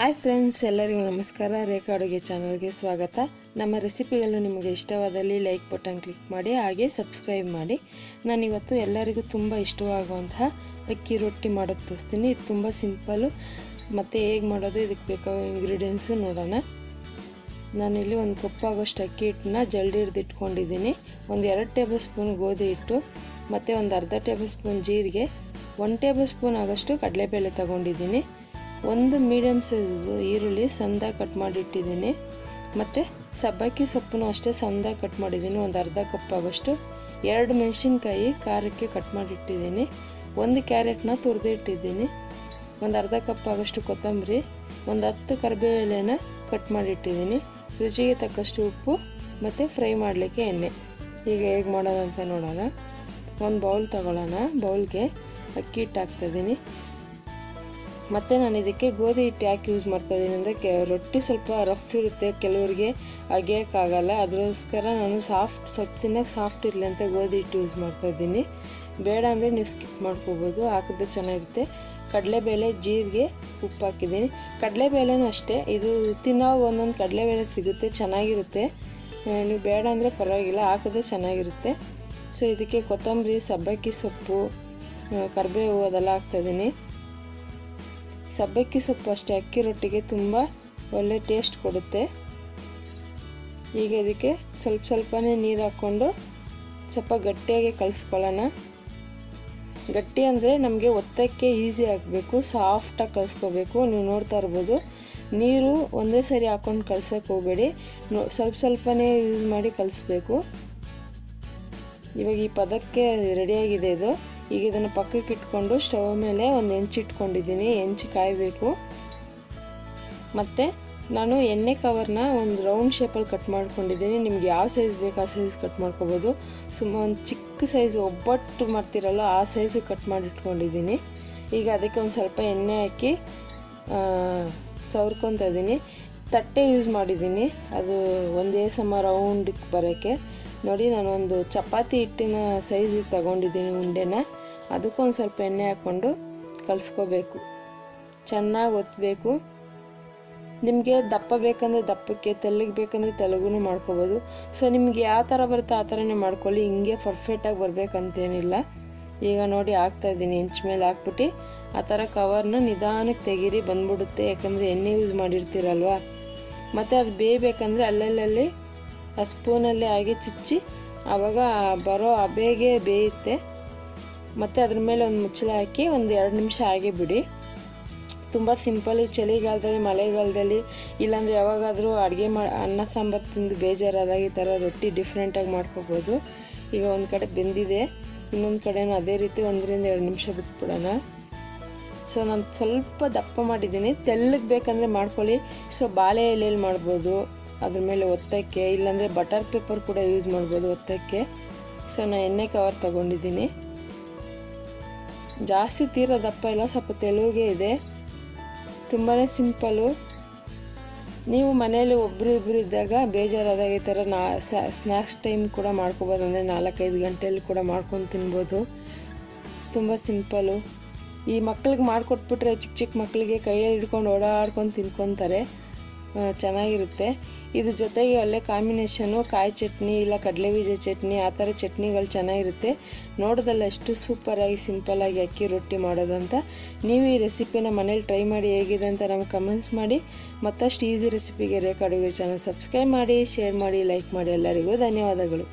Hi friends, ಎಲ್ಲರಿಗೂ ನಮಸ್ಕಾರ. ರೇಖಾ ಅಡುಗೆ ಚಾನಲ್ಗೆ ಸ್ವಾಗತ. ನಮ್ಮ ರೆಸಿಪಿಗಳು ನಿಮಗೆ ಇಷ್ಟವಾದಲ್ಲಿ ಲೈಕ್ ಬಟನ್ ಕ್ಲಿಕ್ ಮಾಡಿ, ಹಾಗೆ ಸಬ್ಸ್ಕ್ರೈಬ್ ಮಾಡಿ. ನಾನಿವತ್ತು ಎಲ್ಲರಿಗೂ ತುಂಬ ಇಷ್ಟವಾಗುವಂತಹ ಅಕ್ಕಿ ರೊಟ್ಟಿ ಮಾಡೋದು ತೋರಿಸ್ತೀನಿ. ಇದು ತುಂಬ ಸಿಂಪಲ್ಲು ಮತ್ತು ಹೇಗೆ ಮಾಡೋದು, ಇದಕ್ಕೆ ಬೇಕಾಗೋ ಇಂಗ್ರೀಡಿಯೆಂಟ್ಸು ನೋಡೋಣ. ನಾನಿಲ್ಲಿ ಒಂದು ಕಪ್ ಆಗೋಷ್ಟು ಅಕ್ಕಿ ಹಿಟ್ಟನ್ನ ಜಲ್ದಿ ಹಿಡಿದಿಟ್ಕೊಂಡಿದ್ದೀನಿ. ಒಂದು 2 ಟೇಬಲ್ ಸ್ಪೂನ್ ಗೋಧಿ ಹಿಟ್ಟು ಮತ್ತು ಒಂದು ಅರ್ಧ ಟೇಬಲ್ ಸ್ಪೂನ್ ಜೀರಿಗೆ, 1 ಟೇಬಲ್ ಸ್ಪೂನ್ ಆಗೋಷ್ಟು ಕಡಲೆಬೇಳೆ ತಗೊಂಡಿದ್ದೀನಿ. ಒಂದು ಮೀಡಿಯಮ್ ಸೈಜು ಈರುಳ್ಳಿ ಸಣ್ಣದಾಗಿ ಕಟ್ ಮಾಡಿಟ್ಟಿದ್ದೀನಿ. ಮತ್ತು ಸಬ್ಬಕ್ಕಿ ಸೊಪ್ಪನ್ನು ಅಷ್ಟೇ ಸಣ್ಣದಾಗಿ ಕಟ್ ಮಾಡಿದ್ದೀನಿ, ಒಂದು ಅರ್ಧ ಕಪ್ ಆಗೋಷ್ಟು. 2 ಮೆಣಸಿನ್ಕಾಯಿ ಖಾರಕ್ಕೆ ಕಟ್ ಮಾಡಿಟ್ಟಿದ್ದೀನಿ. 1 ಕ್ಯಾರೆಟ್ನ ತುರಿದು ಇಟ್ಟಿದ್ದೀನಿ. ಒಂದು ಅರ್ಧ ಕಪ್ ಆಗೋಷ್ಟು ಕೊತ್ತಂಬರಿ, ಒಂದು 10 ಕರಿಬೇವು ಎಲೆನ ಕಟ್ ಮಾಡಿಟ್ಟಿದ್ದೀನಿ. ರುಚಿಗೆ ತಕ್ಕಷ್ಟು ಉಪ್ಪು ಮತ್ತು ಫ್ರೈ ಮಾಡಲಿಕ್ಕೆ ಎಣ್ಣೆ. ಈಗ ಹೇಗೆ ಮಾಡೋದಂತ ನೋಡೋಣ. ಒಂದು ಬೌಲ್ ತಗೊಳ್ಳೋಣ. ಬೌಲ್ಗೆ ಅಕ್ಕಿ ಹಿಟ್ಟು ಹಾಕ್ತಾಯಿದ್ದೀನಿ. ಮತ್ತು ನಾನು ಇದಕ್ಕೆ ಗೋಧಿ ಹಿಟ್ಟು ಯಾಕೆ ಯೂಸ್ ಮಾಡ್ತಾಯಿದ್ದೀನಿ ಅಂದರೆ ರೊಟ್ಟಿ ಸ್ವಲ್ಪ ರಫ್ ಇರುತ್ತೆ, ಕೆಲವರಿಗೆ ಅಗೆಯೋಕ್ಕಾಗಲ್ಲ. ಅದಕ್ಕೋಸ್ಕರ ನಾನು ಸ್ವಲ್ಪ ತಿನ್ನೋಕ್ಕೆ ಸಾಫ್ಟ್ ಇರಲಿ ಅಂತ ಗೋಧಿ ಹಿಟ್ಟು ಯೂಸ್ ಮಾಡ್ತಾಯಿದ್ದೀನಿ. ಬೇಡ ಅಂದರೆ ನೀವು ಸ್ಕಿಪ್ ಮಾಡ್ಕೋಬೋದು, ಹಾಕಿದ್ರೆ ಚೆನ್ನಾಗಿರುತ್ತೆ. ಕಡಲೆಬೇಳೆ, ಜೀರಿಗೆ, ಉಪ್ಪು ಹಾಕಿದ್ದೀನಿ. ಕಡಲೆಬೇಳೆನೂ ಅಷ್ಟೇ, ಇದು ತಿನ್ನೋವಾಗ ಒಂದೊಂದು ಕಡಲೆಬೇಳೆ ಸಿಗುತ್ತೆ, ಚೆನ್ನಾಗಿರುತ್ತೆ. ನೀವು ಬೇಡ ಅಂದರೆ ಪರವಾಗಿಲ್ಲ, ಹಾಕಿದ್ರೆ ಚೆನ್ನಾಗಿರುತ್ತೆ. ಸೊ ಇದಕ್ಕೆ ಕೊತ್ತಂಬರಿ, ಸಬ್ಬಕ್ಕಿ ಸೊಪ್ಪು, ಕರಿಬೇವು ಅದೆಲ್ಲ ಹಾಕ್ತಾಯಿದ್ದೀನಿ. ಸಬ್ಬಕ್ಕಿ ಸೊಪ್ಪು ಅಷ್ಟೇ ಅಕ್ಕಿ ರೊಟ್ಟಿಗೆ ತುಂಬ ಒಳ್ಳೆ ಟೇಸ್ಟ್ ಕೊಡುತ್ತೆ. ಈಗ ಇದಕ್ಕೆ ಸ್ವಲ್ಪನೇ ನೀರು ಹಾಕ್ಕೊಂಡು ಸ್ವಲ್ಪ ಗಟ್ಟಿಯಾಗಿ ಕಲಿಸ್ಕೊಳ್ಳೋಣ. ಗಟ್ಟಿ ಅಂದರೆ ನಮಗೆ ಒತ್ತಕ್ಕೆ ಈಸಿ ಆಗಬೇಕು, ಸಾಫ್ಟಾಗಿ ಕಲಿಸ್ಕೋಬೇಕು. ನೀವು ನೋಡ್ತಾ ಇರ್ಬೋದು, ನೀರು ಒಂದೇ ಸರಿ ಹಾಕ್ಕೊಂಡು ಕಲ್ಸೋಕ್ಕೆ ಹೋಗಬೇಡಿ, ಸ್ವಲ್ಪನೇ ಯೂಸ್ ಮಾಡಿ ಕಲಿಸ್ಬೇಕು. ಇವಾಗ ಈ ಪದಕ್ಕೆ ರೆಡಿಯಾಗಿದೆ ಇದು. ಈಗ ಇದನ್ನು ಪಕ್ಕಕ್ಕೆ ಇಟ್ಕೊಂಡು ಸ್ಟವ್ ಮೇಲೆ ಒಂದು ಹೆಂಚಿಟ್ಕೊಂಡಿದ್ದೀನಿ. ಹೆಂಚು ಕಾಯಬೇಕು. ಮತ್ತು ನಾನು ಎಣ್ಣೆ ಕವರ್ನ ಒಂದು ರೌಂಡ್ ಶೇಪಲ್ಲಿ ಕಟ್ ಮಾಡ್ಕೊಂಡಿದ್ದೀನಿ. ನಿಮ್ಗೆ ಯಾವ ಸೈಜ್ ಬೇಕು ಆ ಸೈಜ್ ಕಟ್ ಮಾಡ್ಕೋಬೋದು. ಒಂದು ಚಿಕ್ಕ ಸೈಜ್ ಒಬ್ಬಟ್ಟು ಮಾಡ್ತಿರಲ್ಲ ಆ ಸೈಜ್ ಕಟ್ ಮಾಡಿಟ್ಕೊಂಡಿದ್ದೀನಿ. ಈಗ ಅದಕ್ಕೆ ಒಂದು ಸ್ವಲ್ಪ ಎಣ್ಣೆ ಹಾಕಿ ಸವರ್ಕೊತಾ ಇದ್ದೀನಿ. ತಟ್ಟೆ ಯೂಸ್ ಮಾಡಿದ್ದೀನಿ, ಅದು ಒಂದೇ ಸಮ ರೌಂಡಿಗೆ ಬರೋಕ್ಕೆ. ನೋಡಿ, ನಾನೊಂದು ಚಪಾತಿ ಹಿಟ್ಟಿನ ಸೈಜಿಗೆ ತಗೊಂಡಿದ್ದೀನಿ ಉಂಡೆನ. ಅದಕ್ಕೊಂದು ಸ್ವಲ್ಪ ಎಣ್ಣೆ ಹಾಕ್ಕೊಂಡು ಕಲಿಸ್ಕೋಬೇಕು. ಚೆನ್ನಾಗಿ ಒತ್ತಬೇಕು. ನಿಮಗೆ ದಪ್ಪ ಬೇಕಂದರೆ ದಪ್ಪಕ್ಕೆ, ತೆಳ್ಳಗೆ ಬೇಕಂದರೆ ತೆಳ್ಳಗೂ ಮಾಡ್ಕೋಬೋದು. ಸೊ ನಿಮ್ಗೆ ಯಾವ ಥರ ಬರುತ್ತೋ ಆ ಥರನೇ ಮಾಡ್ಕೊಳ್ಳಿ, ಹಿಂಗೆ ಪರ್ಫೆಕ್ಟಾಗಿ ಬರಬೇಕಂತೇನಿಲ್ಲ. ಈಗ ನೋಡಿ ಹಾಕ್ತಾಯಿದ್ದೀನಿ, ಹೆಂಚು ಮೇಲೆ ಹಾಕ್ಬಿಟ್ಟು ಆ ಥರ ಕವರ್ನ ನಿಧಾನಕ್ಕೆ ತೆಗೀರಿ, ಬಂದ್ಬಿಡುತ್ತೆ. ಯಾಕಂದರೆ ಎಣ್ಣೆ ಯೂಸ್ ಮಾಡಿರ್ತೀರಲ್ವ. ಮತ್ತು ಅದು ಬೇಯಬೇಕಂದ್ರೆ ಅಲ್ಲಲ್ಲಿ ಆ ಸ್ಪೂನಲ್ಲೇ ಹಾಗೆ ಚುಚ್ಚಿ ಆವಾಗ ಬರೋ ಬೇಗೆ ಬೇಯುತ್ತೆ. ಮತ್ತು ಅದ್ರ ಮೇಲೆ ಒಂದು ಮುಚ್ಚಳ ಹಾಕಿ ಒಂದು 2 ನಿಮಿಷ ಹಾಗೆ ಬಿಡಿ. ತುಂಬ ಸಿಂಪಲ್. ಚಳಿಗಾಲದಲ್ಲಿ, ಮಳೆಗಾಲದಲ್ಲಿ, ಇಲ್ಲಾಂದರೆ ಯಾವಾಗಾದರೂ ಅಡುಗೆ ಅನ್ನ ಸಾಂಬಾರು ತಿಂದು ಬೇಜಾರಾದಾಗ ಈ ಥರ ರೊಟ್ಟಿ ಡಿಫ್ರೆಂಟಾಗಿ ಮಾಡ್ಕೋಬೋದು. ಈಗ ಒಂದು ಕಡೆ ಬೆಂದಿದೆ, ಇನ್ನೊಂದು ಕಡೆನೂ ಅದೇ ರೀತಿ 1-2 ನಿಮಿಷ ಬಿಟ್ಬಿಡೋಣ. ಸೊ ನಾನು ಸ್ವಲ್ಪ ದಪ್ಪ ಮಾಡಿದ್ದೀನಿ, ತೆಳ್ಳಗೆ ಬೇಕಂದರೆ ಮಾಡ್ಕೊಳ್ಳಿ. ಸೊ ಬಾಳೆ ಎಲೆಯಲ್ಲಿ ಮಾಡ್ಬೋದು ಅದ್ರ ಮೇಲೆ ಒತ್ತಕ್ಕೆ, ಇಲ್ಲಾಂದರೆ ಬಟರ್ ಪೇಪರ್ ಕೂಡ ಯೂಸ್ ಮಾಡ್ಬೋದು ಒತ್ತಕ್ಕೆ. ಸೊ ನಾನು ಎಣ್ಣೆ ಕವರ್ ತಗೊಂಡಿದ್ದೀನಿ. ಜಾಸ್ತಿ ತೀರಾ ದಪ್ಪ ಇಲ್ಲ, ಸ್ವಲ್ಪ ತೆಳುಗೆ ಇದೆ. ತುಂಬಾ ಸಿಂಪಲ್ಲು. ನೀವು ಮನೆಯಲ್ಲಿ ಒಬ್ಬರು ಇದ್ದಾಗ ಬೇಜಾರಾದಾಗ ಈ ಥರ ಸ್ನ್ಯಾಕ್ಸ್ ಟೈಮ್ ಕೂಡ ಮಾಡ್ಕೋಬೋದು. ಅಂದರೆ 4-5 ಗಂಟೆಯಲ್ಲಿ ಕೂಡ ಮಾಡ್ಕೊಂಡು ತಿನ್ಬೋದು. ತುಂಬ ಸಿಂಪಲ್ಲು. ಈ ಮಕ್ಳಿಗೆ ಮಾಡಿಕೊಟ್ಬಿಟ್ರೆ ಚಿಕ್ಕ ಮಕ್ಕಳಿಗೆ ಕೈಯಲ್ಲಿ ಹಿಡ್ಕೊಂಡು ಓಡಾಡ್ಕೊಂಡು ತಿನ್ಕೊತಾರೆ, ಚೆನ್ನಾಗಿರುತ್ತೆ. ಇದ್ರ ಜೊತೆಗೆ ಒಳ್ಳೆ ಕಾಂಬಿನೇಷನು ಕಾಯಿ ಚಟ್ನಿ ಇಲ್ಲ ಕಡಲೆ ಬೀಜ ಚಟ್ನಿ, ಆ ಥರ ಚಟ್ನಿಗಳು ಚೆನ್ನಾಗಿರುತ್ತೆ. ನೋಡೋದಲ್ಲ ಎಷ್ಟು ಸೂಪರಾಗಿ ಸಿಂಪಲ್ಲಾಗಿ ಅಕ್ಕಿ ರೊಟ್ಟಿ ಮಾಡೋದಂತ. ನೀವು ಈ ರೆಸಿಪಿನ ಮನೇಲಿ ಟ್ರೈ ಮಾಡಿ ಹೇಗಿದೆ ಅಂತ ನಮ್ಗೆ ಕಮೆಂಟ್ಸ್ ಮಾಡಿ. ಮತ್ತಷ್ಟು ಈಸಿ ರೆಸಿಪಿಗೆ ರೇಖಾ ಅಡುಗೆ ಚಾನಲ್ ಸಬ್ಸ್ಕ್ರೈಬ್ ಮಾಡಿ, ಶೇರ್ ಮಾಡಿ, ಲೈಕ್ ಮಾಡಿ. ಎಲ್ಲರಿಗೂ ಧನ್ಯವಾದಗಳು.